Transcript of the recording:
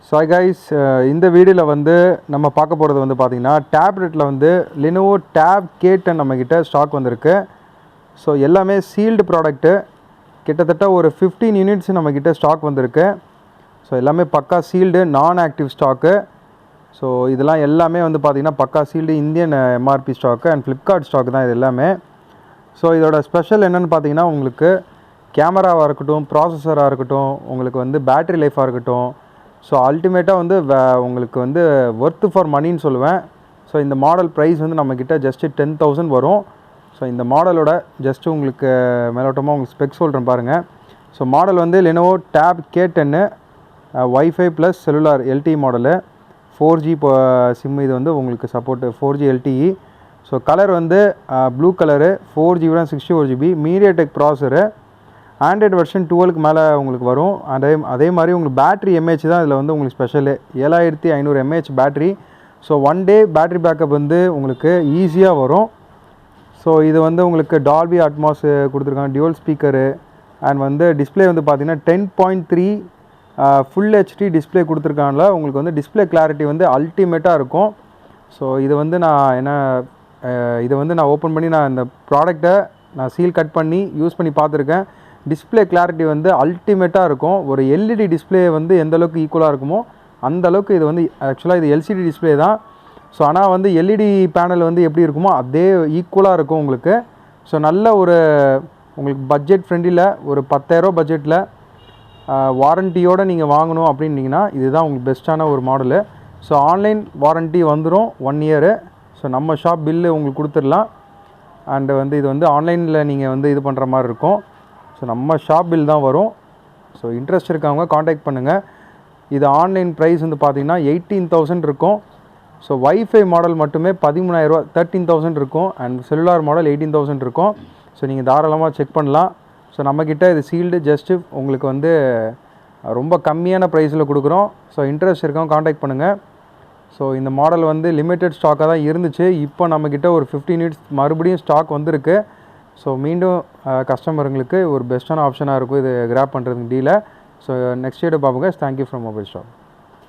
So guys இந்த வீடியோவில் வந்து நம்ம பார்க்க போகிறது வந்து பார்த்திங்கன்னா டேப்லெட்டில் வந்து Lenovo Tab K10 நம்மக்கிட்ட ஸ்டாக் வந்திருக்கு. ஸோ எல்லாமே சீல்டு ப்ராடக்ட்டு, கிட்டத்தட்ட ஒரு 15 யூனிட்ஸ் நம்மக்கிட்ட ஸ்டாக் வந்திருக்கு. ஸோ எல்லாமே பக்கா சீல்டு, நான் ஆக்டிவ் ஸ்டாக்கு. ஸோ இதெல்லாம் எல்லாமே வந்து பார்த்திங்கன்னா பக்கா sealed Indian MRP stock and Flipkart stock தான் இது எல்லாமே. ஸோ இதோட ஸ்பெஷல் என்னென்னு பார்த்தீங்கன்னா, உங்களுக்கு கேமராவாக இருக்கட்டும், ப்ராசஸராக இருக்கட்டும், உங்களுக்கு வந்து பேட்ரி லைஃபாக இருக்கட்டும், ஸோ அல்டிமேட்டாக வந்து உங்களுக்கு வந்து ஒர்த்து ஃபார் மணின்னு சொல்லுவேன். ஸோ இந்த மாடல் ப்ரைஸ் வந்து நம்மக்கிட்ட ஜஸ்ட்டு 10,000 வரும். ஸோ இந்த மாடலோட ஜஸ்ட்டு உங்களுக்கு மேலோட்டமாக உங்களுக்கு ஸ்பெக்ஸ் சொல்கிறேன் பாருங்கள். ஸோ மாடல் வந்து Lenovo Tab K10 wifi plus cellular LTE model, 4G சிம். இது வந்து உங்களுக்கு support 4G LTE. So colour வந்து blue colour, 4GB 64GB, MediaTek processor, Android version 12க்கு மேலே உங்களுக்கு வரும். அதே மாதிரி உங்களுக்கு பேட்ரி எம்ஏஹெச் தான் இதில் வந்து உங்களுக்கு ஸ்பெஷலு, 7500 mAh பேட்ரி. ஸோ 1 டே பேட்ரி பேக்கப் வந்து உங்களுக்கு ஈஸியாக வரும். ஸோ இது வந்து உங்களுக்கு டால்பி அட்மாஸ் கொடுத்துருக்காங்க, டியூவல் ஸ்பீக்கரு, அண்ட் வந்து டிஸ்பிளே வந்து பார்த்திங்கன்னா 10.3 ஃபுல் HD டிஸ்பிளே கொடுத்துருக்காங்கள. உங்களுக்கு வந்து டிஸ்பிளே கிளாரிட்டி வந்து அல்டிமேட்டாக இருக்கும். ஸோ இது வந்து இதை வந்து நான் ஓப்பன் பண்ணி நான் இந்த ப்ராடக்டை நான் சீல் கட் பண்ணி யூஸ் பண்ணி பார்த்துருக்கேன். டிஸ்பிளே கிளாரிட்டி வந்து அல்டிமேட்டாக இருக்கும். ஒரு எல்இடி டிஸ்பிளே வந்து எந்தளவுக்கு ஈக்குவலாக இருக்குமோ அந்தளவுக்கு இது வந்து ஆக்சுவலாக இது எல்சிடி டிஸ்பிளே தான். ஸோ ஆனால் வந்து எல்இடி பேனல் வந்து எப்படி இருக்குமோ அதே ஈக்குவலாக இருக்கும் உங்களுக்கு. ஸோ நல்ல ஒரு உங்களுக்கு பட்ஜெட் ஃப்ரெண்ட்லியில் ஒரு 10,000 பட்ஜெட்டில் வாரண்டியோடு நீங்கள் வாங்கணும் அப்படின்னீங்கன்னா இதுதான் உங்களுக்கு பெஸ்ட்டான ஒரு மாடலு. ஸோ ஆன்லைன் வாரண்ட்டி வந்துடும் 1 இயரு. ஸோ நம்ம ஷாப் பில்லு உங்களுக்கு கொடுத்துடலாம். அண்டு வந்து இது வந்து ஆன்லைனில் நீங்கள் வந்து இது பண்ணுற மாதிரி இருக்கும். ஸோ நம்ம ஷாப் பில் தான் வரும். ஸோ இன்ட்ரெஸ்ட் இருக்கவங்க காண்டாக்ட் பண்ணுங்கள். இது ஆன்லைன் ப்ரைஸ் வந்து பார்த்திங்கன்னா 18,000 இருக்கும். ஸோ வைஃபை மாடல் மட்டுமே 13,000 13,000 இருக்கும். அண்ட் செல்லுலார் மாடல் 18,000 இருக்கும். ஸோ நீங்கள் தாராளமாக செக் பண்ணலாம். ஸோ நம்மக்கிட்ட இது சீல்டு ஜஸ்ட்டு உங்களுக்கு வந்து ரொம்ப கம்மியான ப்ரைஸில் கொடுக்குறோம். ஸோ இன்ட்ரெஸ்ட் இருக்கவங்க காண்டாக்ட் பண்ணுங்கள். ஸோ இந்த மாடல் வந்து லிமிட்டட் ஸ்டாக்காக தான் இருந்துச்சு. இப்போ நம்மக்கிட்ட ஒரு 15 யூனிட்ஸ் மறுபடியும் ஸ்டாக் வந்திருக்கு. ஸோ மீண்டும் கஸ்டமருங்களுக்கு ஒரு பெஸ்ட்டான ஆப்ஷனாக இருக்கும் இது கிராப் பண்ணுறதுக்கு டீலை. ஸோ நெக்ஸ்ட் வீடியோ பார்ப்போங்க. Thank you from mobile shop.